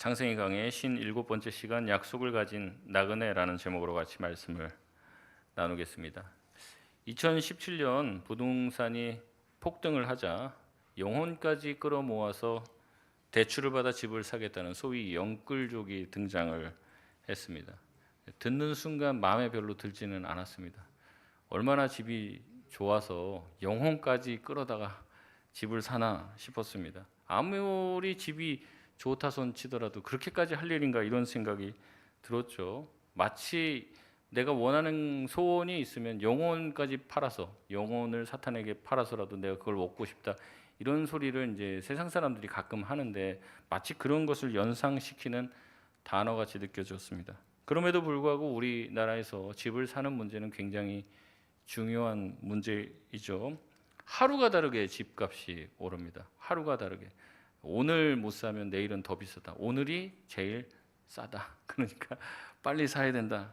창세기 강의 57번째 시간 약속을 가진 나그네라는 제목으로 같이 말씀을 나누겠습니다. 2017년 부동산이 폭등을 하자 영혼까지 끌어모아서 대출을 받아 집을 사겠다는 소위 영끌족이 등장을 했습니다. 듣는 순간 마음에 별로 들지는 않았습니다. 얼마나 집이 좋아서 영혼까지 끌어다가 집을 사나 싶었습니다. 아무리 집이 좋다 손 치더라도 그렇게까지 할 일인가 이런 생각이 들었죠. 마치 내가 원하는 소원이 있으면 영혼까지 팔아서, 영혼을 사탄에게 팔아서라도 내가 그걸 얻고 싶다, 이런 소리를 이제 세상 사람들이 가끔 하는데 마치 그런 것을 연상시키는 단어같이 느껴졌습니다. 그럼에도 불구하고 우리나라에서 집을 사는 문제는 굉장히 중요한 문제이죠. 하루가 다르게 집값이 오릅니다. 하루가 다르게. 오늘 못 사면 내일은 더 비싸다. 오늘이 제일 싸다. 그러니까 빨리 사야 된다.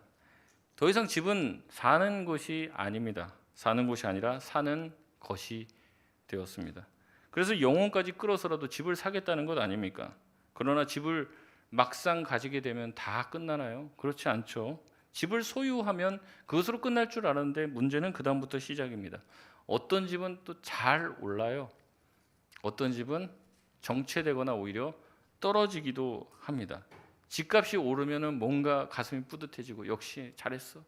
더 이상 집은 사는 곳이 아닙니다. 사는 곳이 아니라 사는 것이 되었습니다. 그래서 영혼까지 끌어서라도 집을 사겠다는 것 아닙니까? 그러나 집을 막상 가지게 되면 다 끝나나요? 그렇지 않죠. 집을 소유하면 그것으로 끝날 줄 알았는데 문제는 그 다음부터 시작입니다. 어떤 집은 또 잘 올라요. 어떤 집은 정체되거나 오히려 떨어지기도 합니다. 집값이 오르면은 뭔가 가슴이 뿌듯해지고 역시 잘했어.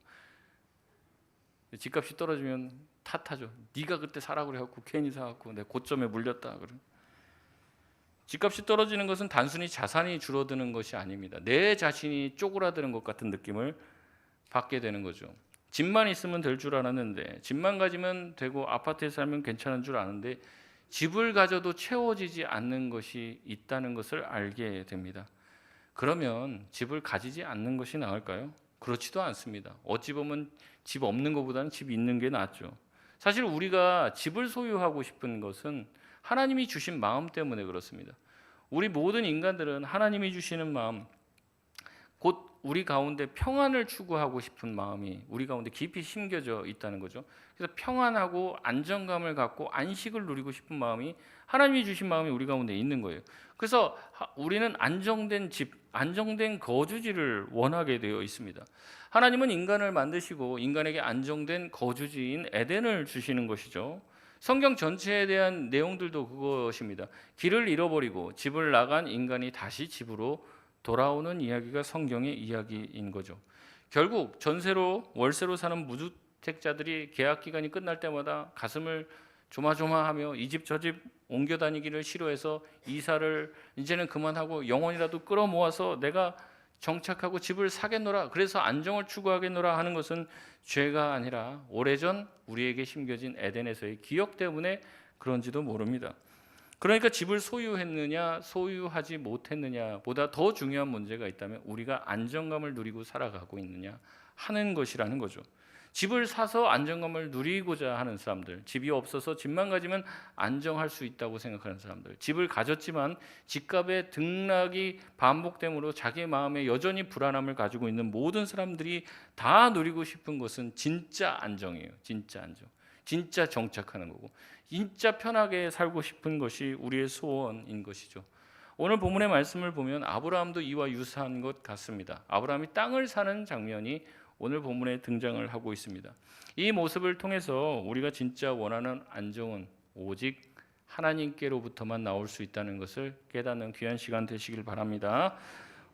집값이 떨어지면 탓하죠. 네가 그때 사라고 그래갖고 괜히 사갖고 내 고점에 물렸다. 그런. 집값이 떨어지는 것은 단순히 자산이 줄어드는 것이 아닙니다. 내 자신이 쪼그라드는 것 같은 느낌을 받게 되는 거죠. 집만 있으면 될 줄 알았는데, 집만 가지면 되고 아파트에 살면 괜찮은 줄 아는데 집을 가져도 채워지지 않는 것이 있다는 것을 알게 됩니다. 그러면 집을 가지지 않는 것이 나을까요? 그렇지도 않습니다. 어찌 보면 집 없는 것보다는 집 있는 게 낫죠. 사실 우리가 집을 소유하고 싶은 것은 하나님이 주신 마음 때문에 그렇습니다. 우리 모든 인간들은 하나님이 주시는 마음, 곧 우리 가운데 평안을 추구하고 싶은 마음이 우리 가운데 깊이 심겨져 있다는 거죠. 그래서 평안하고 안정감을 갖고 안식을 누리고 싶은 마음이, 하나님이 주신 마음이 우리 가운데 있는 거예요. 그래서 우리는 안정된 집, 안정된 거주지를 원하게 되어 있습니다. 하나님은 인간을 만드시고 인간에게 안정된 거주지인 에덴을 주시는 것이죠. 성경 전체에 대한 내용들도 그것입니다. 길을 잃어버리고 집을 나간 인간이 다시 집으로 돌아오는 이야기가 성경의 이야기인 거죠. 결국 전세로, 월세로 사는 무주택자들이 계약 기간이 끝날 때마다 가슴을 조마조마하며 이 집 저 집 옮겨 다니기를 싫어해서 이사를 이제는 그만하고 영혼이라도 끌어모아서 내가 정착하고 집을 사겠노라, 그래서 안정을 추구하겠노라 하는 것은 죄가 아니라 오래전 우리에게 심겨진 에덴에서의 기억 때문에 그런지도 모릅니다. 그러니까 집을 소유했느냐 소유하지 못했느냐 보다 더 중요한 문제가 있다면 우리가 안정감을 누리고 살아가고 있느냐 하는 것이라는 거죠. 집을 사서 안정감을 누리고자 하는 사람들, 집이 없어서 집만 가지면 안정할 수 있다고 생각하는 사람들, 집을 가졌지만 집값의 등락이 반복됨으로 자기 마음에 여전히 불안함을 가지고 있는 모든 사람들이 다 누리고 싶은 것은 진짜 안정이에요. 진짜 안정, 진짜 정착하는 거고, 진짜 편하게 살고 싶은 것이 우리의 소원인 것이죠. 오늘 본문의 말씀을 보면 아브라함도 이와 유사한 것 같습니다. 아브라함이 땅을 사는 장면이 오늘 본문에 등장을 하고 있습니다. 이 모습을 통해서 우리가 진짜 원하는 안정은 오직 하나님께로부터만 나올 수 있다는 것을 깨닫는 귀한 시간 되시길 바랍니다.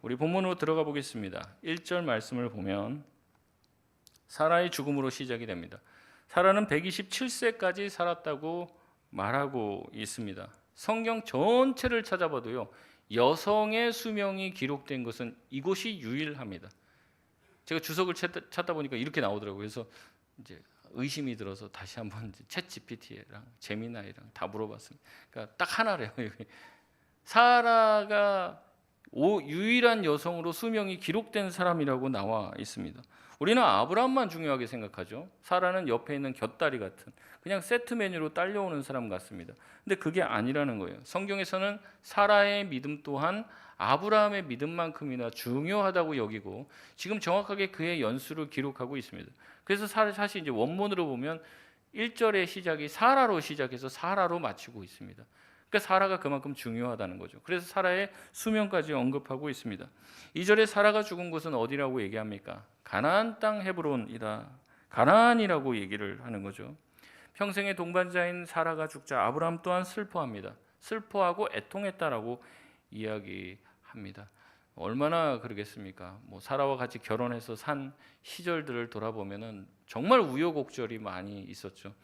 우리 본문으로 들어가 보겠습니다. 1절 말씀을 보면 사라의 죽음으로 시작이 됩니다. 사라는 127세까지 살았다고 말하고 있습니다. 성경 전체를 찾아봐도요, 여성의 수명이 기록된 것은 이곳이 유일합니다. 제가 주석을 찾다 보니까 이렇게 나오더라고요. 그래서 이제 의심이 들어서 다시 한번 챗 GPT랑 제미나이랑 다 물어봤습니다. 그러니까 딱 하나래요. 사라가 유일한 여성으로 수명이 기록된 사람이라고 나와 있습니다. 우리는 아브라함만 중요하게 생각하죠. 사라는 옆에 있는 곁다리 같은 그냥 세트 메뉴로 딸려오는 사람 같습니다. 근데 그게 아니라는 거예요. 성경에서는 사라의 믿음 또한 아브라함의 믿음만큼이나 중요하다고 여기고 지금 정확하게 그의 연수를 기록하고 있습니다. 그래서 사실 이제 원문으로 보면 1절의 시작이 사라로 시작해서 사라로 마치고 있습니다. 그러니까 사라가 그만큼 중요하다는 거죠. 그래서 사라의 수명까지 언급하고 있습니다. 2절에 사라가 죽은 곳은 어디라고 얘기합니까? 가나안 땅 헤브론이다. 가나안이라고 얘기를 하는 거죠. 평생의 동반자인 사라가 죽자 아브라함 또한 슬퍼합니다. 슬퍼하고 애통했다라고 이야기합니다. 얼마나 그러겠습니까? 사라와 같이 결혼해서 산 시절들을 돌아보면은 정말 우여곡절이 많이 있었죠.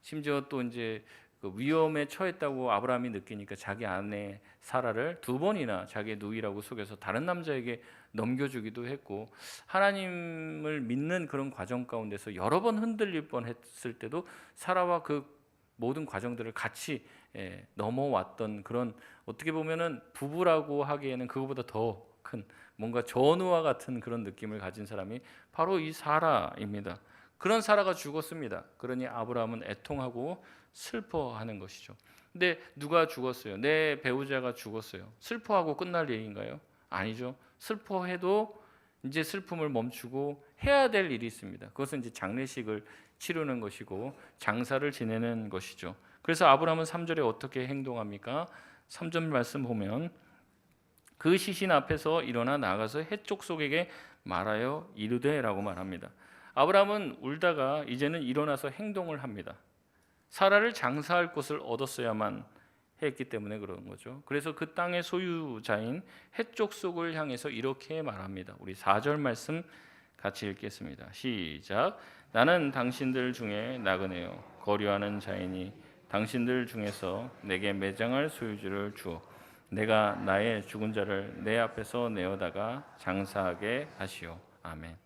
심지어 또 이제 그 위험에 처했다고 아브라함이 느끼니까 자기 아내 사라를 2번이나 자기의 누이라고 속여서 다른 남자에게 넘겨주기도 했고, 하나님을 믿는 그런 과정 가운데서 여러 번 흔들릴 뻔했을 때도 사라와 그 모든 과정들을 같이 넘어왔던 그런, 어떻게 보면은 부부라고 하기에는 그거보다 더 큰 뭔가 전우와 같은 그런 느낌을 가진 사람이 바로 이 사라입니다. 그런 사라가 죽었습니다. 그러니 아브라함은 애통하고 슬퍼하는 것이죠. 근데 누가 죽었어요? 내 배우자가 죽었어요. 슬퍼하고 끝날 얘기인가요? 아니죠. 슬퍼해도 이제 슬픔을 멈추고 해야 될 일이 있습니다. 그것은 이제 장례식을 치르는 것이고 장사를 지내는 것이죠. 그래서 아브라함은 3절에 어떻게 행동합니까? 3절 말씀 보면 그 시신 앞에서 일어나 나가서 해쪽 속에게 말하여 이르되라고 말합니다. 아브라함은 울다가 이제는 일어나서 행동을 합니다. 사라를 장사할 곳을 얻었어야만 했기 때문에 그런 거죠. 그래서 그 땅의 소유자인 해쪽 속을 향해서 이렇게 말합니다. 우리 4절 말씀 같이 읽겠습니다. 시작. 나는 당신들 중에 나그네요 거류하는 자이니 당신들 중에서 내게 매장할 소유주를 주어 내가 나의 죽은 자를 내 앞에서 내어다가 장사하게 하시오. 아멘.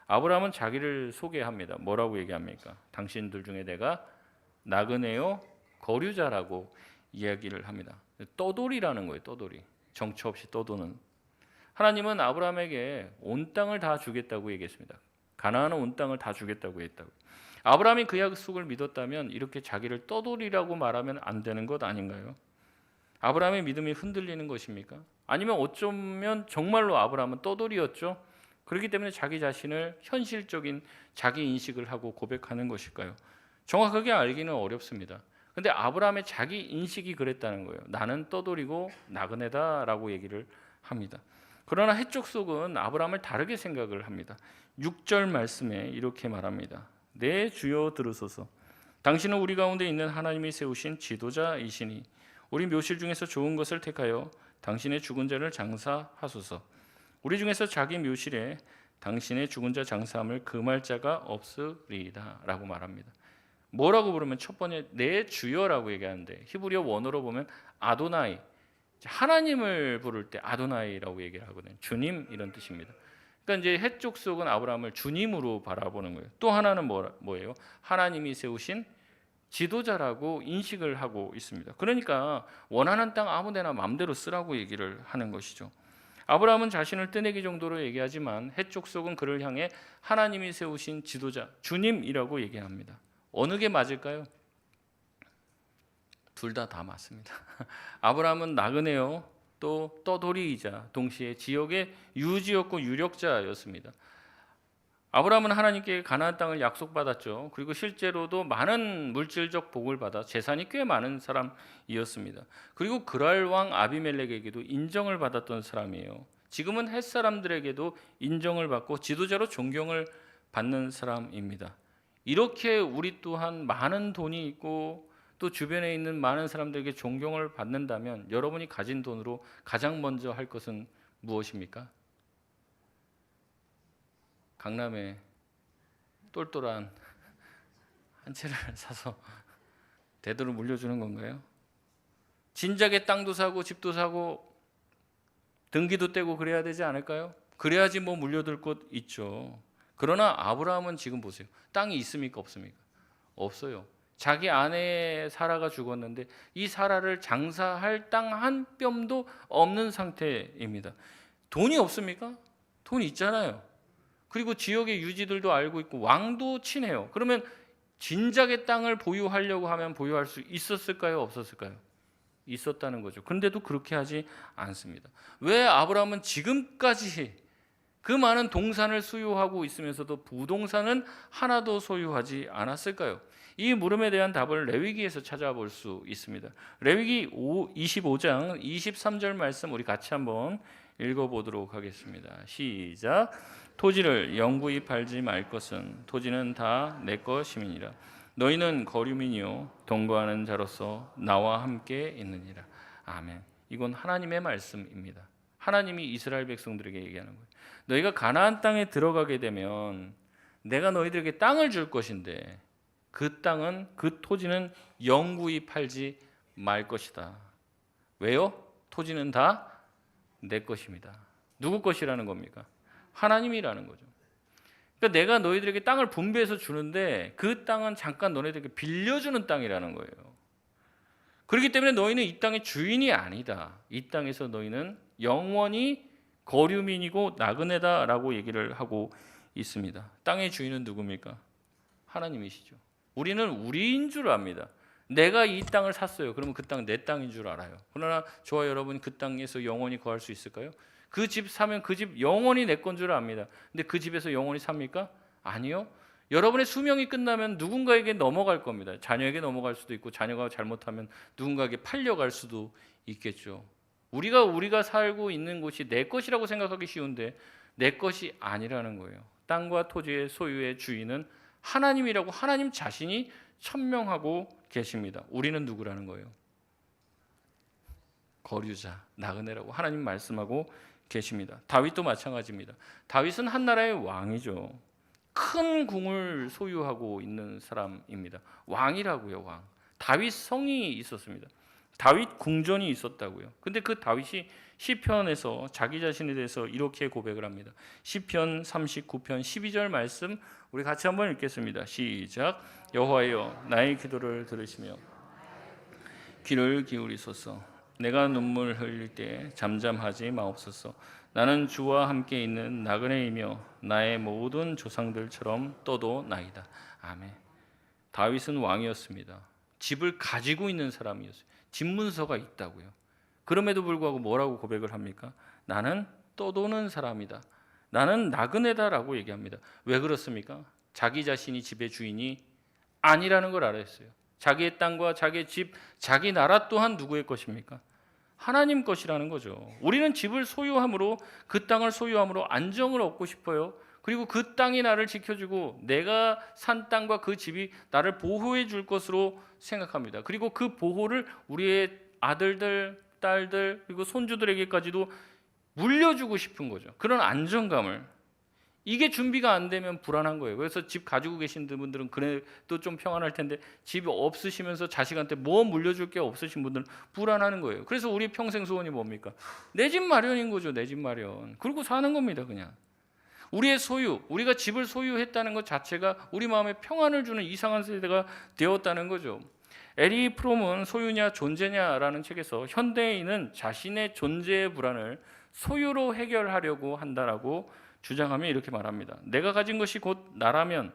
아브라함은 자기를 소개합니다. 뭐라고 얘기합니까? 당신들 중에 내가 나그네요 거류자라고 이야기를 합니다. 떠돌이라는 거예요. 떠돌이. 정처 없이 떠도는. 하나님은 아브라함에게 온 땅을 다 주겠다고 얘기했습니다. 가나안은 온 땅을 다 주겠다고 했다고. 아브라함이 그 약속을 믿었다면 이렇게 자기를 떠돌이라고 말하면 안 되는 것 아닌가요? 아브라함의 믿음이 흔들리는 것입니까? 아니면 어쩌면 정말로 아브라함은 떠돌이였죠? 그렇기 때문에 자기 자신을 현실적인 자기 인식을 하고 고백하는 것일까요? 정확하게 알기는 어렵습니다. 근데 아브라함의 자기 인식이 그랬다는 거예요. 나는 떠돌이고 나그네다라고 얘기를 합니다. 그러나 해쪽 속은 아브라함을 다르게 생각을 합니다. 6절 말씀에 이렇게 말합니다. 내 주여 들으소서. 당신은 우리 가운데 있는 하나님이 세우신 지도자이시니 우리 묘실 중에서 좋은 것을 택하여 당신의 죽은 자를 장사하소서. 우리 중에서 자기 묘실에 당신의 죽은 자 장사함을 금할 자가 없으리이다 라고 말합니다. 뭐라고 부르면 첫 번째 내 주여라고 얘기하는데 히브리어 원어로 보면 아도나이, 하나님을 부를 때 아도나이라고 얘기를 하거든요. 주님 이런 뜻입니다. 그러니까 이제 해쪽 속은 아브라함을 주님으로 바라보는 거예요. 또 하나는 뭐예요? 하나님이 세우신 지도자라고 인식을 하고 있습니다. 그러니까 원하는 땅 아무데나 마음대로 쓰라고 얘기를 하는 것이죠. 아브라함은 자신을 떼내기 정도로 얘기하지만 해쪽 속은 그를 향해 하나님이 세우신 지도자, 주님이라고 얘기합니다. 어느 게 맞을까요? 둘 다 맞습니다. 아브라함은 나그네요, 또 떠돌이이자 동시에 지역의 유지였고 유력자였습니다. 아브라함은 하나님께 가나안 땅을 약속받았죠. 그리고 실제로도 많은 물질적 복을 받아 재산이 꽤 많은 사람이었습니다. 그리고 그랄 왕 아비멜렉에게도 인정을 받았던 사람이에요. 지금은 헷 사람들에게도 인정을 받고 지도자로 존경을 받는 사람입니다. 이렇게 우리 또한 많은 돈이 있고 또 주변에 있는 많은 사람들에게 존경을 받는다면 여러분이 가진 돈으로 가장 먼저 할 것은 무엇입니까? 강남에 똘똘한 한 채를 사서 대대로 물려주는 건가요? 진작에 땅도 사고 집도 사고 등기도 떼고 그래야 되지 않을까요? 그래야지 뭐 물려둘 곳 있죠. 그러나 아브라함은 지금 보세요. 땅이 있습니까? 없습니까? 없어요. 자기 아내 사라가 죽었는데 이 사라를 장사할 땅 한 뼘도 없는 상태입니다. 돈이 없습니까? 돈 있잖아요. 그리고 지역의 유지들도 알고 있고 왕도 친해요. 그러면 진작의 땅을 보유하려고 하면 보유할 수 있었을까요? 없었을까요? 있었다는 거죠. 그런데도 그렇게 하지 않습니다. 왜 아브라함은 지금까지 그 많은 동산을 소유하고 있으면서도 부동산은 하나도 소유하지 않았을까요? 이 물음에 대한 답을 레위기에서 찾아볼 수 있습니다. 레위기 25장 23절 말씀 우리 같이 한번 읽어보도록 하겠습니다. 시작. 토지를 영구히 팔지 말 것은 토지는 다 내 것임이니라. 너희는 거류민이요 동거하는 자로서 나와 함께 있느니라. 아멘. 이건 하나님의 말씀입니다. 하나님이 이스라엘 백성들에게 얘기하는 거예요. 너희가 가나안 땅에 들어가게 되면 내가 너희들에게 땅을 줄 것인데 그 땅은, 그 토지는 영구히 팔지 말 것이다. 왜요? 토지는 다 내 것입니다. 누구 것이라는 겁니까? 하나님이라는 거죠. 그러니까 내가 너희들에게 땅을 분배해서 주는데 그 땅은 잠깐 너희들에게 빌려주는 땅이라는 거예요. 그렇기 때문에 너희는 이 땅의 주인이 아니다. 이 땅에서 너희는 영원히 거류민이고 나그네다라고 얘기를 하고 있습니다. 땅의 주인은 누굽니까? 하나님이시죠. 우리는 우리인 줄 압니다. 내가 이 땅을 샀어요. 그러면 그 땅 내 땅인 줄 알아요. 그러나 저와 여러분 그 땅에서 영원히 거할 수 있을까요? 그 집 사면 그 집 영원히 내 건 줄 압니다. 근데 그 집에서 영원히 삽니까? 아니요. 여러분의 수명이 끝나면 누군가에게 넘어갈 겁니다. 자녀에게 넘어갈 수도 있고 자녀가 잘못하면 누군가에게 팔려갈 수도 있겠죠. 우리가 살고 있는 곳이 내 것이라고 생각하기 쉬운데 내 것이 아니라는 거예요. 땅과 토지의 소유의 주인은 하나님이라고 하나님 자신이 천명하고 계십니다. 우리는 누구라는 거예요? 거류자, 나그네라고 하나님 말씀하고 계십니다. 다윗도 마찬가지입니다. 다윗은 한 나라의 왕이죠. 큰 궁을 소유하고 있는 사람입니다. 왕이라고요, 왕. 다윗 성이 있었습니다. 다윗 궁전이 있었다고요. 근데 그 다윗이 시편에서 자기 자신에 대해서 이렇게 고백을 합니다. 시편 39편 12절 말씀 우리 같이 한번 읽겠습니다. 시작. 여호와여 나의 기도를 들으시며 귀를 기울이소서. 내가 눈물 흘릴 때 잠잠하지 마옵소서. 나는 주와 함께 있는 나그네이며 나의 모든 조상들처럼 떠도 나이다. 아멘. 다윗은 왕이었습니다. 집을 가지고 있는 사람이었어요. 집 문서가 있다고요. 그럼에도 불구하고 뭐라고 고백을 합니까? 나는 떠도는 사람이다. 나는 나그네다라고 얘기합니다. 왜 그렇습니까? 자기 자신이 집의 주인이 아니라는 걸 알았어요. 자기의 땅과 자기의 집, 자기 나라 또한 누구의 것입니까? 하나님 것이라는 거죠. 우리는 집을 소유함으로, 그 땅을 소유함으로 안정을 얻고 싶어요. 그리고 그 땅이 나를 지켜주고 내가 산 땅과 그 집이 나를 보호해 줄 것으로 생각합니다. 그리고 그 보호를 우리의 아들들, 딸들, 그리고 손주들에게까지도 물려주고 싶은 거죠. 그런 안정감을. 이게 준비가 안 되면 불안한 거예요. 그래서 집 가지고 계신 분들은 그래도 좀 평안할 텐데 집이 없으시면서 자식한테 뭐 물려줄 게 없으신 분들은 불안하는 거예요. 그래서 우리 평생 소원이 뭡니까? 내 집 마련인 거죠. 내 집 마련. 그리고 사는 겁니다. 그냥. 우리의 소유, 우리가 집을 소유했다는 것 자체가 우리 마음에 평안을 주는 이상한 세대가 되었다는 거죠. 에리 프롬은 소유냐 존재냐라는 책에서 현대인은 자신의 존재의 불안을 소유로 해결하려고 한다라고 주장하며 이렇게 말합니다. 내가 가진 것이 곧 나라면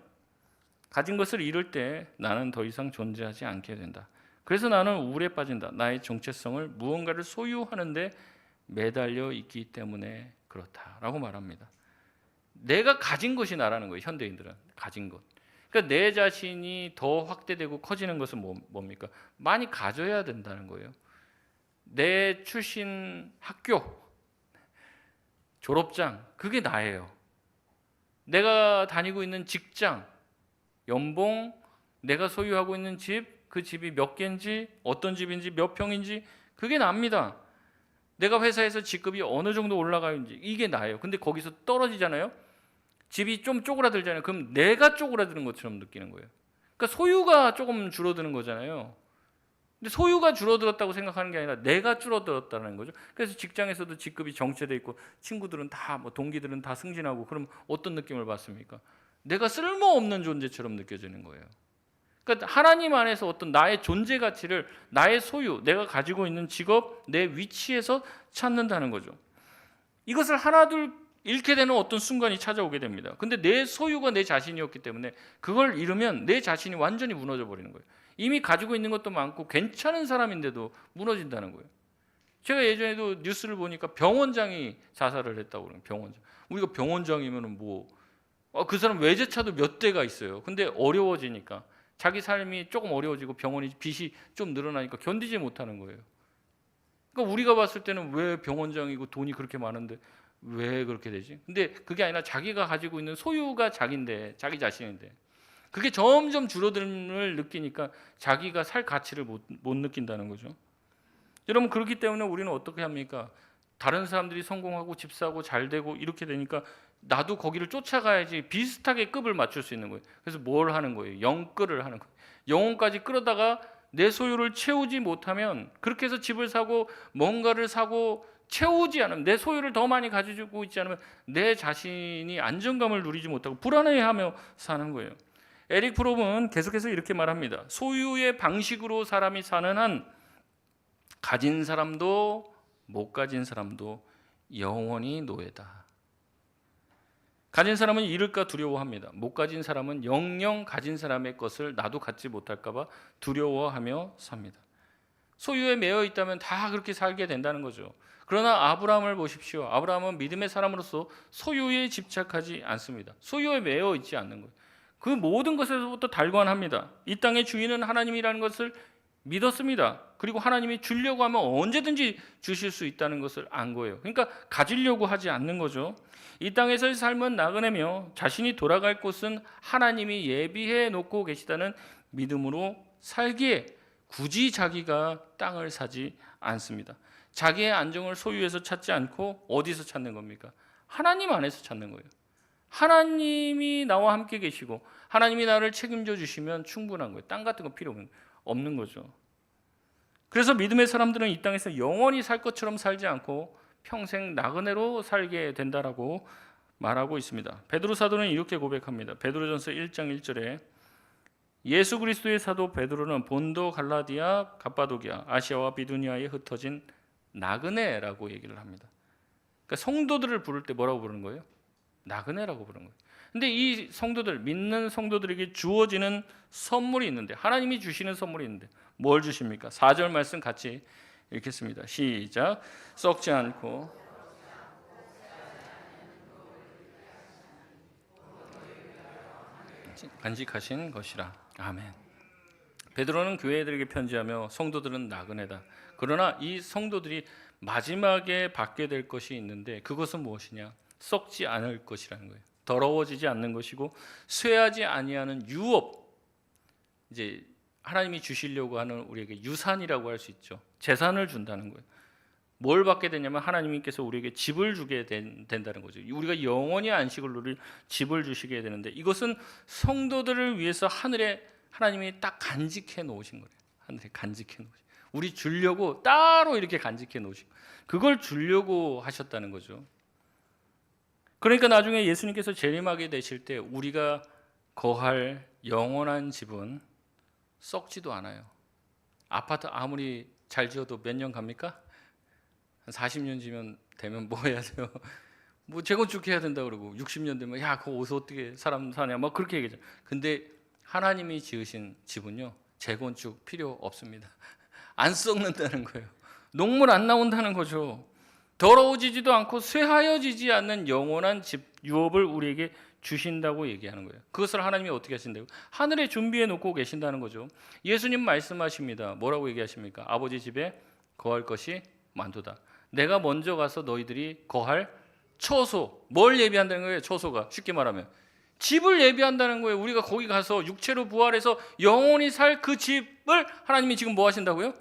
가진 것을 잃을 때 나는 더 이상 존재하지 않게 된다. 그래서 나는 우울에 빠진다. 나의 정체성을 무언가를 소유하는데 매달려 있기 때문에 그렇다라고 말합니다. 내가 가진 것이 나라는 거예요. 현대인들은 가진 것. 그러니까 내 자신이 더 확대되고 커지는 것은 뭡니까? 많이 가져야 된다는 거예요. 내 출신 학교, 졸업장, 그게 나예요. 내가 다니고 있는 직장, 연봉, 내가 소유하고 있는 집, 그 집이 몇 개인지, 어떤 집인지, 몇 평인지 그게 납니다. 내가 회사에서 직급이 어느 정도 올라가는지 이게 나예요. 근데 거기서 떨어지잖아요. 집이 좀 쪼그라들잖아요. 그럼 내가 쪼그라드는 것처럼 느끼는 거예요. 그러니까 소유가 조금 줄어드는 거잖아요. 근데 소유가 줄어들었다고 생각하는 게 아니라 내가 줄어들었다는 거죠. 그래서 직장에서도 직급이 정체돼 있고 친구들은 다 동기들은 다 승진하고 그럼 어떤 느낌을 받습니까? 내가 쓸모없는 존재처럼 느껴지는 거예요. 그러니까 하나님 안에서 어떤 나의 존재 가치를 나의 소유, 내가 가지고 있는 직업, 내 위치에서 찾는다는 거죠. 이것을 하나둘 잃게 되는 어떤 순간이 찾아오게 됩니다. 근데 내 소유가 내 자신이었기 때문에 그걸 잃으면 내 자신이 완전히 무너져 버리는 거예요. 이미 가지고 있는 것도 많고 괜찮은 사람인데도 무너진다는 거예요. 제가 예전에도 뉴스를 보니까 병원장이 자살을 했다고 그래요. 병원장. 우리가 병원장이면은 그 사람 외제차도 몇 대가 있어요. 근데 어려워지니까 자기 삶이 조금 어려워지고 병원이 빚이 좀 늘어나니까 견디지 못하는 거예요. 그러니까 우리가 봤을 때는 왜 병원장이고 돈이 그렇게 많은데 왜 그렇게 되지? 근데 그게 아니라 자기가 가지고 있는 소유가 자기인데, 자기 자신인데, 그게 점점 줄어듦을 느끼니까 자기가 살 가치를 못 느낀다는 거죠. 여러분, 그렇기 때문에 우리는 어떻게 합니까? 다른 사람들이 성공하고 집 사고 잘 되고 이렇게 되니까 나도 거기를 쫓아가야지 비슷하게 급을 맞출 수 있는 거예요. 그래서 뭘 하는 거예요? 영끌을 하는 거예요. 영혼까지 끌어다가 내 소유를 채우지 못하면, 그렇게 해서 집을 사고 뭔가를 사고 채우지 않으면, 내 소유를 더 많이 가지고 있지 않으면 내 자신이 안정감을 누리지 못하고 불안해하며 사는 거예요. 에릭 프롬은 계속해서 이렇게 말합니다. 소유의 방식으로 사람이 사는 한 가진 사람도 못 가진 사람도 영원히 노예다. 가진 사람은 잃을까 두려워합니다. 못 가진 사람은 영영 가진 사람의 것을 나도 갖지 못할까 봐 두려워하며 삽니다. 소유에 매여 있다면 다 그렇게 살게 된다는 거죠. 그러나 아브라함을 보십시오. 아브라함은 믿음의 사람으로서 소유에 집착하지 않습니다. 소유에 매여 있지 않는 거예요. 그 모든 것에서부터 달관합니다. 이 땅의 주인은 하나님이라는 것을 믿었습니다. 그리고 하나님이 주려고 하면 언제든지 주실 수 있다는 것을 안 거예요. 그러니까 가지려고 하지 않는 거죠. 이 땅에서의 삶은 나그네며 자신이 돌아갈 곳은 하나님이 예비해 놓고 계시다는 믿음으로 살기에 굳이 자기가 땅을 사지 않습니다. 자기의 안정을 소유에서 찾지 않고 어디서 찾는 겁니까? 하나님 안에서 찾는 거예요. 하나님이 나와 함께 계시고 하나님이 나를 책임져 주시면 충분한 거예요. 땅 같은 거 필요 없는 거죠. 그래서 믿음의 사람들은 이 땅에서 영원히 살 것처럼 살지 않고 평생 나그네로 살게 된다라고 말하고 있습니다. 베드로 사도는 이렇게 고백합니다. 베드로전서 1장 1절에 예수 그리스도의 사도 베드로는 본도, 갈라디아, 갑바도기아, 아시아와 비두니아에 흩어진 나그네라고 얘기를 합니다. 그러니까 성도들을 부를 때 뭐라고 부르는 거예요? 나그네라고 부르는 거예요. 근데 이 성도들, 믿는 성도들에게 주어지는 선물이 있는데, 하나님이 주시는 선물이 있는데 뭘 주십니까? 4절 말씀 같이 읽겠습니다. 시작. 썩지 않고 간직하신 것이라. 아멘. 베드로는 교회들에게 편지하며 성도들은 나그네다. 그러나 이 성도들이 마지막에 받게 될 것이 있는데 그것은 무엇이냐? 썩지 않을 것이라는 거예요. 더러워지지 않는 것이고 쇠하지 아니하는 유업, 이제 하나님이 주시려고 하는 우리에게 유산이라고 할 수 있죠. 재산을 준다는 거예요. 뭘 받게 되냐면 하나님께서 우리에게 집을 주게 된다는 거죠. 우리가 영원히 안식을 누릴 집을 주시게 되는데 이것은 성도들을 위해서 하늘에 하나님이 딱 간직해 놓으신 거예요. 하늘에 간직해 놓으신. 우리 주려고 따로 이렇게 간직해 놓으신, 그걸 주려고 하셨다는 거죠. 그러니까 나중에 예수님께서 재림하게 되실 때 우리가 거할 영원한 집은 썩지도 않아요. 아파트 아무리 잘 지어도 몇 년 갑니까? 한 40년 지면 되면 뭐 해야 돼요? 뭐 재건축해야 된다 그러고 60년 되면 야, 그거 어디서 어떻게 사람 사냐 막 그렇게 얘기하죠. 근데 하나님이 지으신 집은요, 재건축 필요 없습니다. 안 썩는다는 거예요. 녹물 안 나온다는 거죠. 더러워지지도 않고 쇠하여지지 않는 영원한 집 유업을 우리에게 주신다고 얘기하는 거예요. 그것을 하나님이 어떻게 하신다고? 하늘에 준비해 놓고 계신다는 거죠. 예수님 말씀하십니다. 뭐라고 얘기하십니까? 아버지 집에 거할 것이 많도다. 내가 먼저 가서 너희들이 거할 처소. 뭘 예비한다는 거예요? 처소가 쉽게 말하면 집을 예비한다는 거예요. 우리가 거기 가서 육체로 부활해서 영원히 살 그 집을 하나님이 지금 뭐 하신다고요?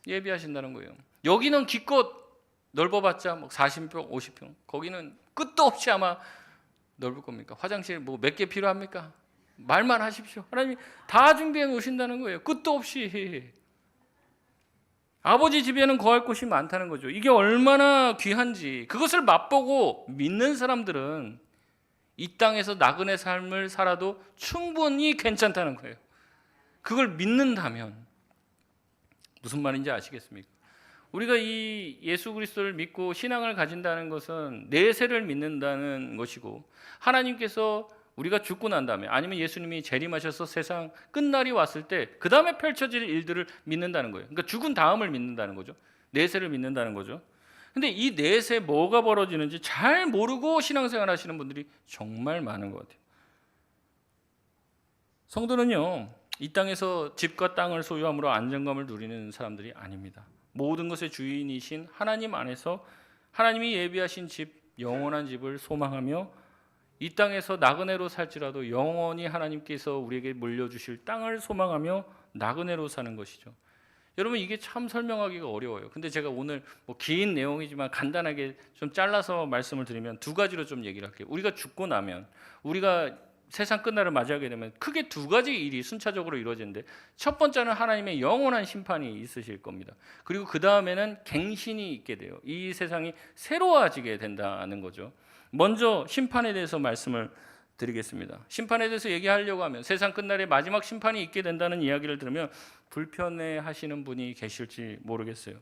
예비하신다는 거예요. 여기는 기껏 넓어봤자 뭐 40평, 50평. 거기는 끝도 없이 아마 넓을 겁니까? 화장실 뭐 몇 개 필요합니까? 말만 하십시오. 하나님이 다 준비해 놓으신다는 거예요. 끝도 없이. 아버지 집에는 거할 곳이 많다는 거죠. 이게 얼마나 귀한지 그것을 맛보고 믿는 사람들은 이 땅에서 나그네 삶을 살아도 충분히 괜찮다는 거예요. 그걸 믿는다면. 무슨 말인지 아시겠습니까? 우리가 이 예수 그리스도를 믿고 신앙을 가진다는 것은 내세를 믿는다는 것이고, 하나님께서 우리가 죽고 난 다음에 아니면 예수님이 재림하셔서 세상 끝날이 왔을 때 그 다음에 펼쳐질 일들을 믿는다는 거예요. 그러니까 죽은 다음을 믿는다는 거죠. 내세를 믿는다는 거죠. 근데 이 내세 뭐가 벌어지는지 잘 모르고 신앙생활 하시는 분들이 정말 많은 것 같아요. 성도는요, 이 땅에서 집과 땅을 소유함으로 안정감을 누리는 사람들이 아닙니다. 모든 것의 주인이신 하나님 안에서 하나님이 예비하신 집, 영원한 집을 소망하며 이 땅에서 나그네로 살지라도 영원히 하나님께서 우리에게 물려주실 땅을 소망하며 나그네로 사는 것이죠. 여러분, 이게 참 설명하기가 어려워요. 근데 제가 오늘 긴 내용이지만 간단하게 좀 잘라서 말씀을 드리면 두 가지로 좀 얘기를 할게요. 우리가 죽고 나면, 우리가 세상 끝날을 맞이하게 되면 크게 두 가지 일이 순차적으로 이루어지는데, 첫 번째는 하나님의 영원한 심판이 있으실 겁니다. 그리고 그 다음에는 갱신이 있게 돼요. 이 세상이 새로워지게 된다는 거죠. 먼저 심판에 대해서 말씀을 드리겠습니다. 심판에 대해서 얘기하려고 하면 세상 끝날에 마지막 심판이 있게 된다는 이야기를 들으면 불편해 하시는 분이 계실지 모르겠어요.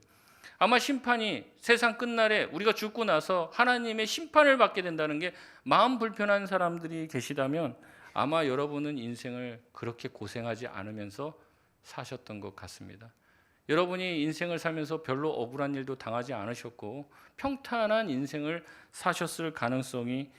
아마 심판이 세상 끝날에 우리가 죽고 나서 하나님의 심판을 받게 된다는 게 마음 불편한 사람들이 계시다면 아마 여러분은 인생을 그렇게 고생하지 않으면서 사셨던 것 같습니다. 여러분이 인생을 살면서 별로 억울한 일도 당하지 않으셨고 평탄한 인생을 사셨을 가능성이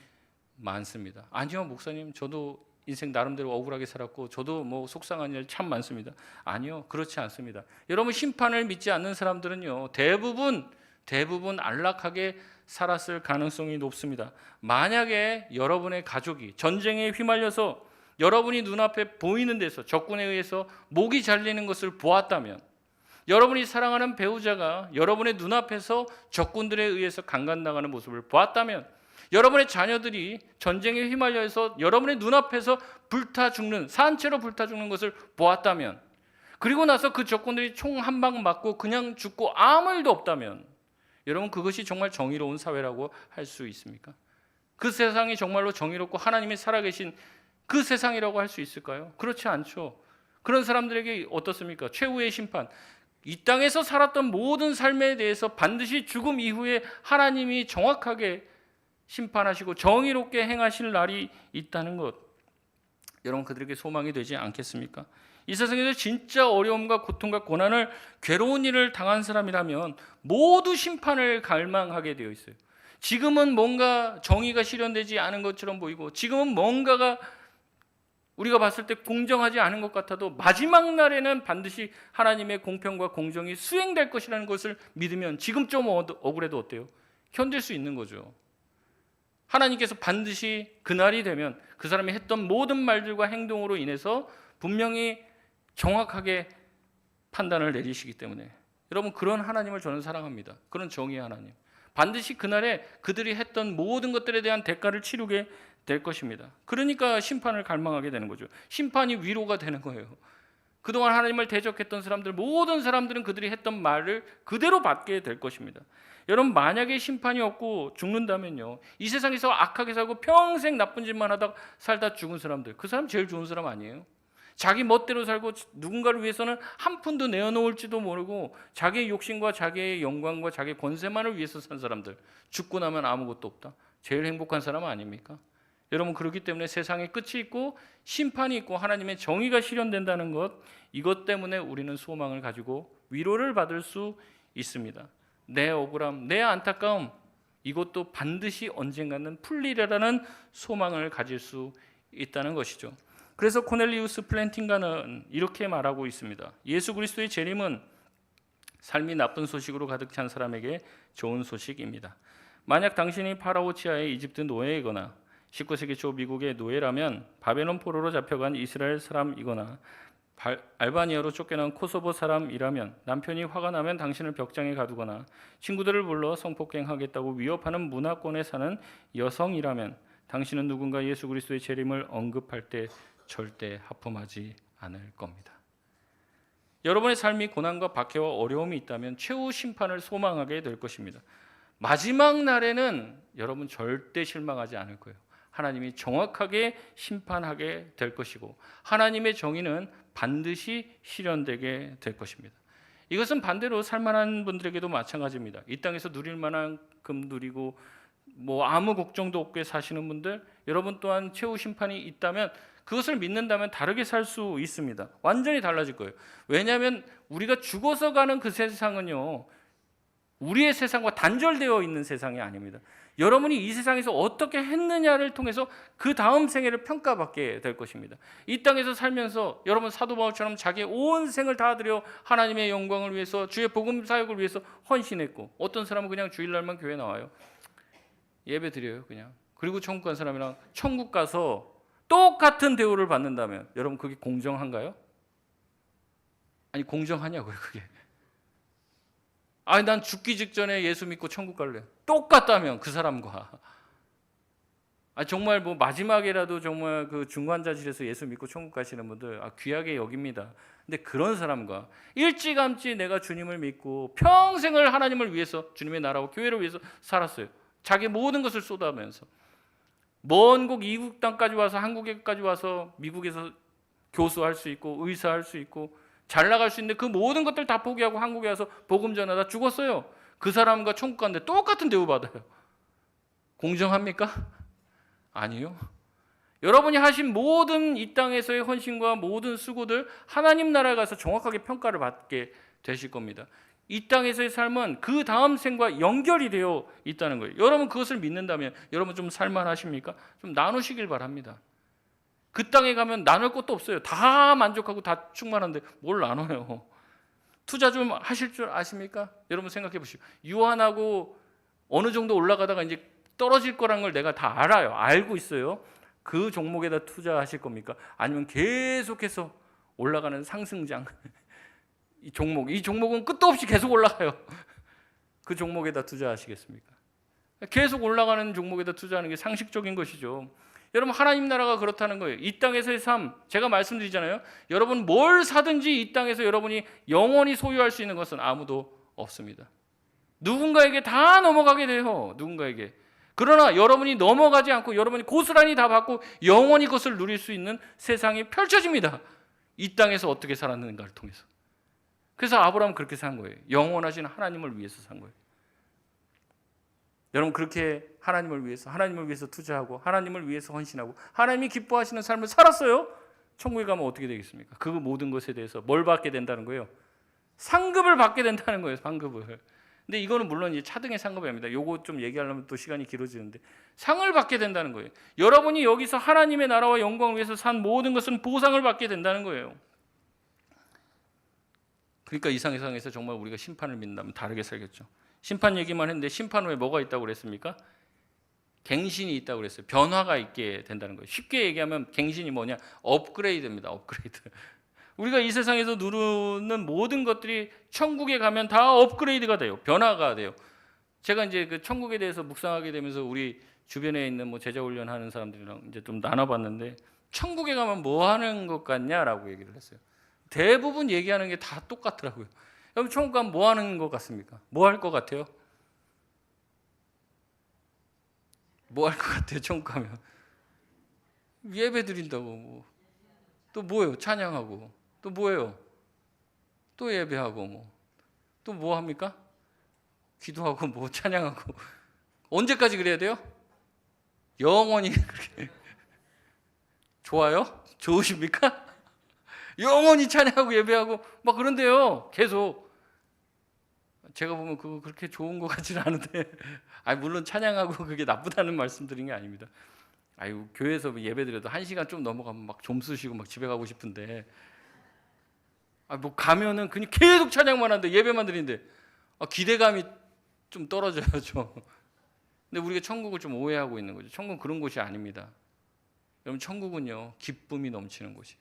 많습니다. 아니요, 목사님, 저도 인생 나름대로 억울하게 살았고 저도 속상한 일 참 많습니다. 아니요, 그렇지 않습니다. 여러분, 심판을 믿지 않는 사람들은요, 대부분 안락하게 살았을 가능성이 높습니다. 만약에 여러분의 가족이 전쟁에 휘말려서 여러분이 눈앞에 보이는 데서 적군에 의해서 목이 잘리는 것을 보았다면, 여러분이 사랑하는 배우자가 여러분의 눈앞에서 적군들에 의해서 강간당하는 모습을 보았다면, 여러분의 자녀들이 전쟁에 휘말려서 여러분의 눈앞에서 불타 죽는, 산채로 불타 죽는 것을 보았다면, 그리고 나서 그 적군들이 총 한 방 맞고 그냥 죽고 아무 일도 없다면, 여러분, 그것이 정말 정의로운 사회라고 할 수 있습니까? 그 세상이 정말로 정의롭고 하나님이 살아계신 그 세상이라고 할 수 있을까요? 그렇지 않죠. 그런 사람들에게 어떻습니까? 최후의 심판, 이 땅에서 살았던 모든 삶에 대해서 반드시 죽음 이후에 하나님이 정확하게 심판하시고 정의롭게 행하실 날이 있다는 것, 여러분, 그들에게 소망이 되지 않겠습니까? 이 세상에서 진짜 어려움과 고통과 고난을, 괴로운 일을 당한 사람이라면 모두 심판을 갈망하게 되어 있어요. 지금은 뭔가 정의가 실현되지 않은 것처럼 보이고, 지금은 뭔가가 우리가 봤을 때 공정하지 않은 것 같아도 마지막 날에는 반드시 하나님의 공평과 공정이 수행될 것이라는 것을 믿으면 지금 좀 억울해도 어때요? 견딜 수 있는 거죠. 하나님께서 반드시 그날이 되면 그 사람이 했던 모든 말들과 행동으로 인해서 분명히 정확하게 판단을 내리시기 때문에, 여러분, 그런 하나님을 저는 사랑합니다. 그런 정의의 하나님. 반드시 그날에 그들이 했던 모든 것들에 대한 대가를 치르게 될 것입니다. 그러니까 심판을 갈망하게 되는 거죠. 심판이 위로가 되는 거예요. 그동안 하나님을 대적했던 사람들, 모든 사람들은 그들이 했던 말을 그대로 받게 될 것입니다. 여러분, 만약에 심판이 없고 죽는다면요, 이 세상에서 악하게 살고 평생 나쁜 짓만 하다 살다 죽은 사람들, 그 사람 제일 좋은 사람 아니에요? 자기 멋대로 살고 누군가를 위해서는 한 푼도 내어놓을지도 모르고 자기의 욕심과 자기의 영광과 자기의 권세만을 위해서 산 사람들, 죽고 나면 아무것도 없다, 제일 행복한 사람 아닙니까? 여러분, 그렇기 때문에 세상에 끝이 있고 심판이 있고 하나님의 정의가 실현된다는 것, 이것 때문에 우리는 소망을 가지고 위로를 받을 수 있습니다. 내 억울함, 내 안타까움, 이것도 반드시 언젠가는 풀리리라는 소망을 가질 수 있다는 것이죠. 그래서 코넬리우스 플랜팅가는 이렇게 말하고 있습니다. 예수 그리스도의 재림은 삶이 나쁜 소식으로 가득 찬 사람에게 좋은 소식입니다. 만약 당신이 파라오 치하의 이집트 노예이거나 19세기 초 미국의 노예라면, 바벨론 포로로 잡혀간 이스라엘 사람이거나 알바니아로 쫓겨난 코소보 사람이라면, 남편이 화가 나면 당신을 벽장에 가두거나 친구들을 불러 성폭행하겠다고 위협하는 문화권에 사는 여성이라면, 당신은 누군가 예수 그리스도의 재림을 언급할 때 절대 하품하지 않을 겁니다. 여러분의 삶이 고난과 박해와 어려움이 있다면 최후 심판을 소망하게 될 것입니다. 마지막 날에는 여러분 절대 실망하지 않을 거예요. 하나님이 정확하게 심판하게 될 것이고 하나님의 정의는 반드시 실현되게 될 것입니다. 이것은 반대로 살만한 분들에게도 마찬가지입니다. 이 땅에서 누릴 만한큼 누리고 아무 걱정도 없게 사시는 분들, 여러분 또한 최후 심판이 있다면 그것을 믿는다면 다르게 살 수 있습니다. 완전히 달라질 거예요. 왜냐하면 우리가 죽어서 가는 그 세상은요, 우리의 세상과 단절되어 있는 세상이 아닙니다. 여러분이 이 세상에서 어떻게 했느냐를 통해서 그 다음 생애를 평가받게 될 것입니다. 이 땅에서 살면서 여러분 사도 바울처럼 자기의 온 생을 다 들여 하나님의 영광을 위해서 주의 복음 사역을 위해서 헌신했고, 어떤 사람은 그냥 주일날만 교회 나와요. 예배 드려요 그냥. 그리고 천국 간 사람이랑 천국 가서 똑같은 대우를 받는다면 여러분 그게 공정한가요? 아니 공정하냐고요 그게. 아니 난 죽기 직전에 예수 믿고 천국 갈래. 똑같다면 그 사람과. 정말 뭐 마지막에라도 정말 그 중환자실에서 예수 믿고 천국 가시는 분들 귀하게 여깁니다. 근데 그런 사람과 일찌감치 내가 주님을 믿고 평생을 하나님을 위해서 주님의 나라와 교회를 위해서 살았어요. 자기 모든 것을 쏟아면서 먼 곳 이국 땅까지 와서 한국에까지 와서 미국에서 교수할 수 있고 의사할 수 있고 잘 나갈 수 있는데 그 모든 것들 다 포기하고 한국에 와서 복음 전하다 죽었어요. 그 사람과 천국 가는데 똑같은 대우 받아요. 공정합니까? 아니요. 여러분이 하신 모든 이 땅에서의 헌신과 모든 수고들 하나님 나라에 가서 정확하게 평가를 받게 되실 겁니다. 이 땅에서의 삶은 그 다음 생과 연결이 되어 있다는 거예요. 여러분 그것을 믿는다면 여러분 좀 살만하십니까? 좀 나누시길 바랍니다. 그 땅에 가면 나눌 것도 없어요. 다 만족하고 다 충만한데 뭘 나눠요? 투자 좀 하실 줄 아십니까? 여러분 생각해 보시오. 유한하고 어느 정도 올라가다가 이제 떨어질 거라는 걸 내가 다 알아요. 알고 있어요. 그 종목에다 투자하실 겁니까? 아니면 계속해서 올라가는 상승장 이 종목은 끝도 없이 계속 올라가요. 그 종목에다 투자하시겠습니까? 계속 올라가는 종목에다 투자하는 게 상식적인 것이죠. 여러분 하나님 나라가 그렇다는 거예요. 이 땅에서의 삶 제가 말씀드리잖아요. 여러분 뭘 사든지 이 땅에서 여러분이 영원히 소유할 수 있는 것은 아무도 없습니다. 누군가에게 다 넘어가게 돼요. 누군가에게. 그러나 여러분이 넘어가지 않고 여러분이 고스란히 다 받고 영원히 그것을 누릴 수 있는 세상이 펼쳐집니다. 이 땅에서 어떻게 살았는가를 통해서. 그래서 아브라함은 그렇게 산 거예요. 영원하신 하나님을 위해서 산 거예요. 여러분 그렇게 하나님을 위해서 투자하고 하나님을 위해서 헌신하고 하나님이 기뻐하시는 삶을 살았어요. 천국에 가면 어떻게 되겠습니까? 그 모든 것에 대해서 뭘 받게 된다는 거예요? 상급을 받게 된다는 거예요. 상급을. 근데 이거는 물론 이제 차등의 상급이 아닙니다. 요거 좀 얘기하려면 또 시간이 길어지는데 상을 받게 된다는 거예요. 여러분이 여기서 하나님의 나라와 영광을 위해서 산 모든 것은 보상을 받게 된다는 거예요. 그러니까 이 세상에서 정말 우리가 심판을 믿는다면 다르게 살겠죠. 심판 얘기만 했는데 심판 후에 뭐가 있다고 그랬습니까? 갱신이 있다고 그랬어요. 변화가 있게 된다는 거예요. 쉽게 얘기하면 갱신이 뭐냐? 업그레이드입니다. 업그레이드. 우리가 이 세상에서 누르는 모든 것들이 천국에 가면 다 업그레이드가 돼요. 변화가 돼요. 제가 이제 그 천국에 대해서 묵상하게 되면서 우리 주변에 있는 뭐 제자 훈련하는 사람들이랑 이제 좀 나눠봤는데 천국에 가면 뭐 하는 것 같냐라고 얘기를 했어요. 대부분 얘기하는 게 다 똑같더라고요. 여러분 천국 가면 뭐 하는 것 같습니까? 뭐 할 것 같아요? 뭐 할 것 같아요? 천국 가면 예배 드린다고 뭐. 또 뭐예요? 찬양하고 또 뭐예요? 또 예배하고 뭐. 또 뭐 합니까? 기도하고 뭐 찬양하고. 언제까지 그래야 돼요? 영원히 그렇게. 좋아요? 좋으십니까? 영원히 찬양하고 예배하고 막 그런데요. 계속. 제가 보면 그거 그렇게 좋은 것 같지는 않은데 물론 찬양하고 그게 나쁘다는 말씀드린 게 아닙니다. 교회에서 예배드려도 1시간 좀 넘어가면 막 좀 쓰시고 막 집에 가고 싶은데 뭐 가면은 그냥 계속 찬양만 하는데 예배만 드리는데 기대감이 좀 떨어져요 좀. 근데 우리가 천국을 좀 오해하고 있는 거죠. 천국은 그런 곳이 아닙니다. 여러분 천국은요 기쁨이 넘치는 곳이에요.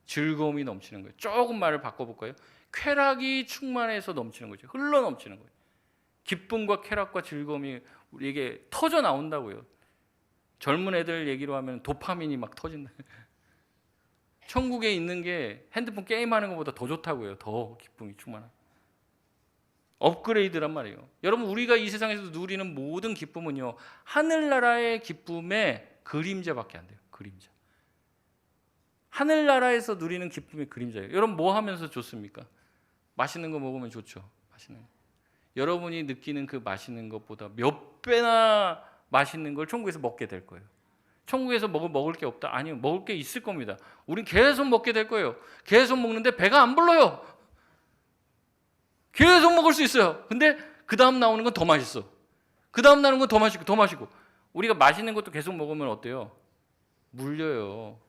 즐거움이 넘치는 거예요. 조금 말을 바꿔볼까요? 쾌락이 충만해서 넘치는 거죠. 흘러 넘치는 거예요. 기쁨과 쾌락과 즐거움이 우리에게 터져 나온다고요. 젊은 애들 얘기로 하면 도파민이 막 터진다. 천국에 있는 게 핸드폰 게임하는 것보다 더 좋다고요. 더 기쁨이 충만한. 업그레이드란 말이에요. 여러분 우리가 이 세상에서 누리는 모든 기쁨은요. 하늘나라의 기쁨의 그림자밖에 안 돼요. 그림자. 하늘나라에서 누리는 기쁨의 그림자예요. 여러분 뭐 하면서 좋습니까? 맛있는 거 먹으면 좋죠. 맛있는 거. 여러분이 느끼는 그 맛있는 것보다 몇 배나 맛있는 걸 천국에서 먹게 될 거예요. 천국에서 먹을 게 없다? 아니요. 먹을 게 있을 겁니다. 우린 계속 먹게 될 거예요. 계속 먹는데 배가 안 불러요. 계속 먹을 수 있어요. 근데 그 다음 나오는 건 더 맛있어. 그 다음 나오는 건 더 맛있고 더 맛있고. 우리가 맛있는 것도 계속 먹으면 어때요? 물려요.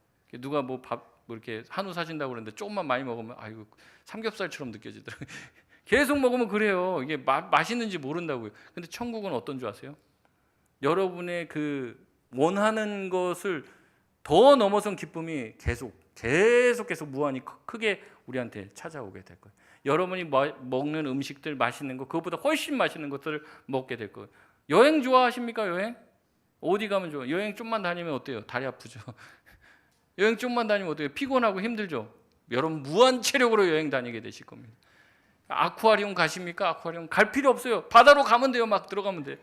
누가 뭐 밥 뭐 이렇게 한우 사신다고 그러는데 조금만 많이 먹으면 아이고 삼겹살처럼 느껴지더라고요. 계속 먹으면 그래요. 이게 맛있는지 모른다고요. 근데 천국은 어떤 줄 아세요? 여러분의 그 원하는 것을 더 넘어선 기쁨이 계속 무한히 크게 우리한테 찾아오게 될 거예요. 여러분이 먹는 음식들 맛있는 거 그것보다 훨씬 맛있는 것들을 먹게 될 거예요. 여행 좋아하십니까? 여행? 어디 가면 좋아? 여행 좀만 다니면 어때요? 다리 아프죠? 여행 좀만 다니면 어때요? 피곤하고 힘들죠? 여러분 무한 체력으로 여행 다니게 되실 겁니다. 아쿠아리움 가십니까? 아쿠아리움 갈 필요 없어요. 바다로 가면 돼요. 막 들어가면 돼.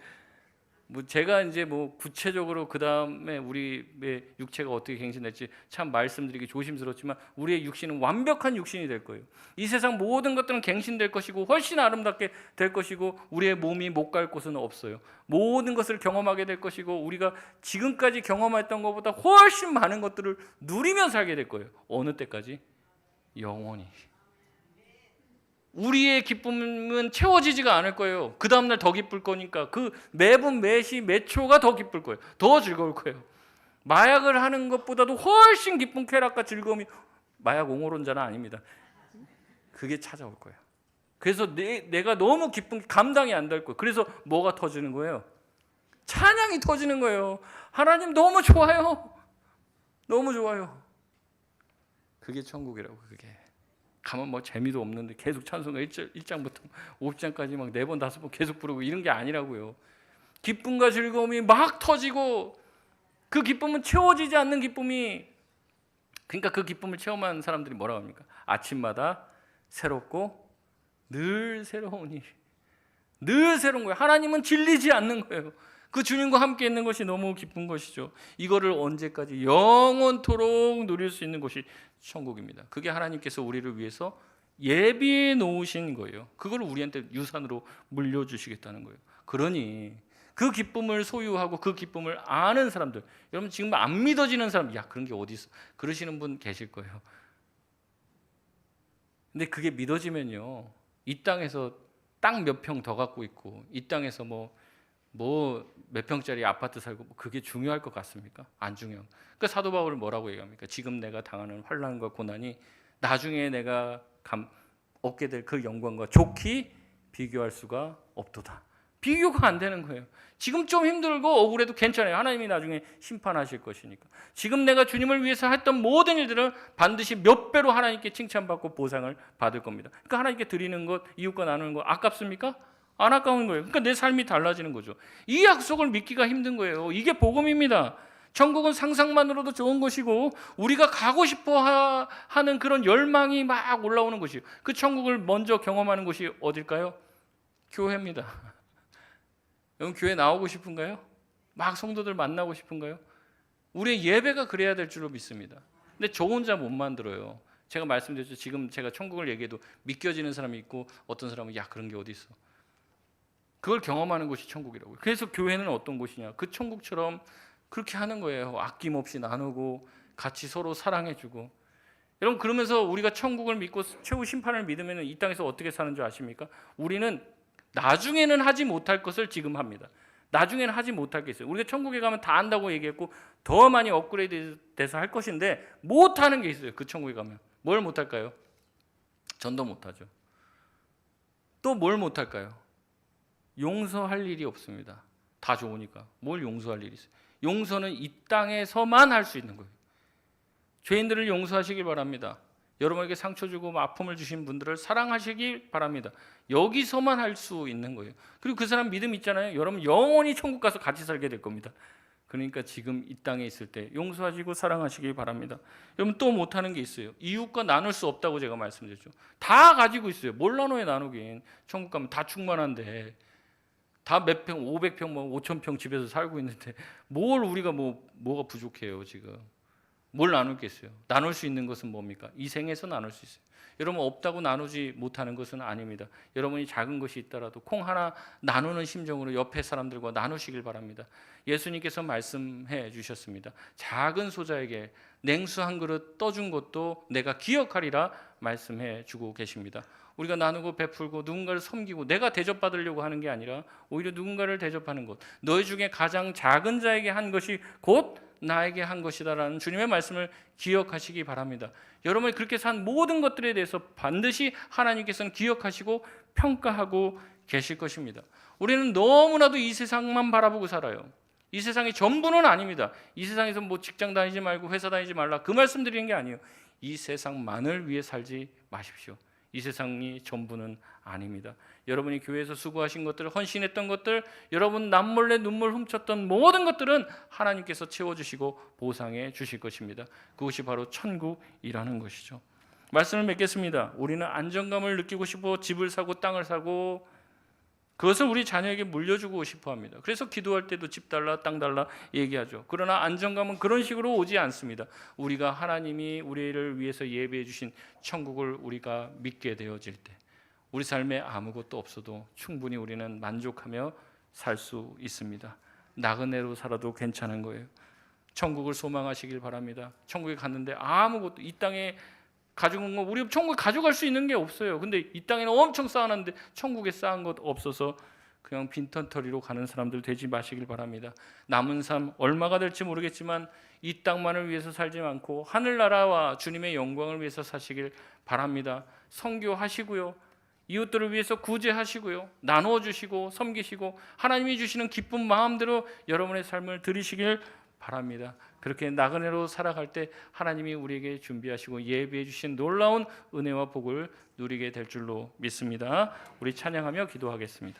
뭐 제가 이제 뭐 구체적으로 그 다음에 우리의 육체가 어떻게 갱신될지 참 말씀드리기 조심스럽지만 우리의 육신은 완벽한 육신이 될 거예요. 이 세상 모든 것들은 갱신될 것이고 훨씬 아름답게 될 것이고 우리의 몸이 못 갈 곳은 없어요. 모든 것을 경험하게 될 것이고 우리가 지금까지 경험했던 것보다 훨씬 많은 것들을 누리며 살게 될 거예요. 어느 때까지? 영원히. 우리의 기쁨은 채워지지가 않을 거예요. 그 다음날 더 기쁠 거니까 그 매분 매시 매 초가 더 기쁠 거예요. 더 즐거울 거예요. 마약을 하는 것보다도 훨씬 기쁜 쾌락과 즐거움이 마약 옹호론자는 아닙니다. 그게 찾아올 거예요. 그래서 내가 너무 기쁜 게 감당이 안 될 거예요. 그래서 뭐가 터지는 거예요? 찬양이 터지는 거예요. 하나님 너무 좋아요. 너무 좋아요. 그게 천국이라고. 그게. 가면 뭐 재미도 없는데 계속 찬송가 1장부터 50장까지 막 4번 5번 계속 부르고 이런 게 아니라고요. 기쁨과 즐거움이 막 터지고 그 기쁨은 채워지지 않는 기쁨이, 그러니까 그 기쁨을 체험한 사람들이 뭐라고 합니까? 아침마다 새롭고 늘 새로우니. 늘 새로운 거예요. 하나님은 질리지 않는 거예요. 그 주님과 함께 있는 것이 너무 기쁜 것이죠. 이거를 언제까지 영원토록 누릴 수 있는 것이 천국입니다. 그게 하나님께서 우리를 위해서 예비해 놓으신 거예요. 그걸 우리한테 유산으로 물려주시겠다는 거예요. 그러니 그 기쁨을 소유하고 그 기쁨을 아는 사람들, 여러분 지금 안 믿어지는 사람, 야 그런 게 어디 있어? 그러시는 분 계실 거예요. 근데 그게 믿어지면요, 이 땅에서 땅 몇 평 더 갖고 있고 이 땅에서 뭐 몇 평짜리 아파트 살고 그게 중요할 것 같습니까? 안 중요해요. 그러니까 사도 바울은 뭐라고 얘기합니까? 지금 내가 당하는 환난과 고난이 나중에 내가 얻게 될 그 영광과 좋게 비교할 수가 없도다. 비교가 안 되는 거예요. 지금 좀 힘들고 억울해도 괜찮아요. 하나님이 나중에 심판하실 것이니까. 지금 내가 주님을 위해서 했던 모든 일들은 반드시 몇 배로 하나님께 칭찬받고 보상을 받을 겁니다. 그러니까 하나님께 드리는 것, 이웃과 나누는 것 아깝습니까? 안 아까운 거예요. 그러니까 내 삶이 달라지는 거죠. 이 약속을 믿기가 힘든 거예요. 이게 복음입니다. 천국은 상상만으로도 좋은 것이고 우리가 가고 싶어 하는 그런 열망이 막 올라오는 것이에요. 그 천국을 먼저 경험하는 곳이 어딜까요? 교회입니다. 여러분 교회 나오고 싶은가요? 막 성도들 만나고 싶은가요? 우리의 예배가 그래야 될 줄로 믿습니다. 근데 저 혼자 못 만들어요. 제가 말씀드렸죠. 지금 제가 천국을 얘기해도 믿겨지는 사람이 있고 어떤 사람은 야 그런 게 어디 있어. 그걸 경험하는 곳이 천국이라고요. 그래서 교회는 어떤 곳이냐? 그 천국처럼 그렇게 하는 거예요. 아낌없이 나누고 같이 서로 사랑해주고. 여러분 그러면서 우리가 천국을 믿고 최후 심판을 믿으면 이 땅에서 어떻게 사는 줄 아십니까? 우리는 나중에는 하지 못할 것을 지금 합니다. 나중에는 하지 못할 게 있어요. 우리가 천국에 가면 다 한다고 얘기했고 더 많이 업그레이드 돼서 할 것인데 못하는 게 있어요. 그 천국에 가면. 뭘 못할까요? 전도 못하죠. 또 뭘 못할까요? 용서할 일이 없습니다. 다 좋으니까. 뭘 용서할 일이 있어요? 용서는 이 땅에서만 할 수 있는 거예요. 죄인들을 용서하시길 바랍니다. 여러분에게 상처 주고 아픔을 주신 분들을 사랑하시길 바랍니다. 여기서만 할 수 있는 거예요. 그리고 그 사람 믿음 있잖아요. 여러분 영원히 천국 가서 같이 살게 될 겁니다. 그러니까 지금 이 땅에 있을 때 용서하시고 사랑하시길 바랍니다. 여러분 또 못하는 게 있어요. 이웃과 나눌 수 없다고 제가 말씀드렸죠. 다 가지고 있어요. 뭘 나눠야 나누긴. 천국 가면 다 충만한데 다 몇 평, 500평, 뭐 5,000평 집에서 살고 있는데 뭘 우리가 뭐가 부족해요 지금. 뭘 나눌 게 있어요. 나눌 수 있는 것은 뭡니까? 이 생에서 나눌 수 있어요. 여러분 없다고 나누지 못하는 것은 아닙니다. 여러분이 작은 것이 있더라도 콩 하나 나누는 심정으로 옆에 사람들과 나누시길 바랍니다. 예수님께서 말씀해 주셨습니다. 작은 소자에게 냉수 한 그릇 떠준 것도 내가 기억하리라 말씀해 주고 계십니다. 우리가 나누고 베풀고 누군가를 섬기고 내가 대접받으려고 하는 게 아니라 오히려 누군가를 대접하는 것, 너희 중에 가장 작은 자에게 한 것이 곧 나에게 한 것이다라는 주님의 말씀을 기억하시기 바랍니다. 여러분이 그렇게 산 모든 것들에 대해서 반드시 하나님께서는 기억하시고 평가하고 계실 것입니다. 우리는 너무나도 이 세상만 바라보고 살아요. 이 세상이 전부는 아닙니다. 이 세상에서 뭐 직장 다니지 말고 회사 다니지 말라 그 말씀 드리는 게 아니에요. 이 세상만을 위해 살지 마십시오. 이 세상이 전부는 아닙니다. 여러분이 교회에서 수고하신 것들, 헌신했던 것들, 여러분 남몰래 눈물 훔쳤던 모든 것들은 하나님께서 채워주시고 보상해 주실 것입니다. 그것이 바로 천국이라는 것이죠. 말씀을 맺겠습니다. 우리는 안정감을 느끼고 싶어 집을 사고 땅을 사고 그것을 우리 자녀에게 물려주고 싶어 합니다. 그래서 기도할 때도 집 달라 땅 달라 얘기하죠. 그러나 안정감은 그런 식으로 오지 않습니다. 우리가 하나님이 우리를 위해서 예배해 주신 천국을 우리가 믿게 되어질 때 우리 삶에 아무것도 없어도 충분히 우리는 만족하며 살 수 있습니다. 나그네로 살아도 괜찮은 거예요. 천국을 소망하시길 바랍니다. 천국에 갔는데 아무것도 이 땅에 가지고 온 거 우리 천국에 가져갈 수 있는 게 없어요. 근데 이 땅에는 엄청 쌓아놨는데 천국에 쌓은 것 없어서 그냥 빈털터리로 가는 사람들 되지 마시길 바랍니다. 남은 삶 얼마가 될지 모르겠지만 이 땅만을 위해서 살지 않고 하늘나라와 주님의 영광을 위해서 사시길 바랍니다. 선교하시고요. 이웃들을 위해서 구제하시고요. 나누어 주시고 섬기시고 하나님이 주시는 기쁜 마음대로 여러분의 삶을 드리시길 바랍니다. 그렇게 나그네로 살아갈 때 하나님이 우리에게 준비하시고 예비해 주신 놀라운 은혜와 복을 누리게 될 줄로 믿습니다. 우리 찬양하며 기도하겠습니다.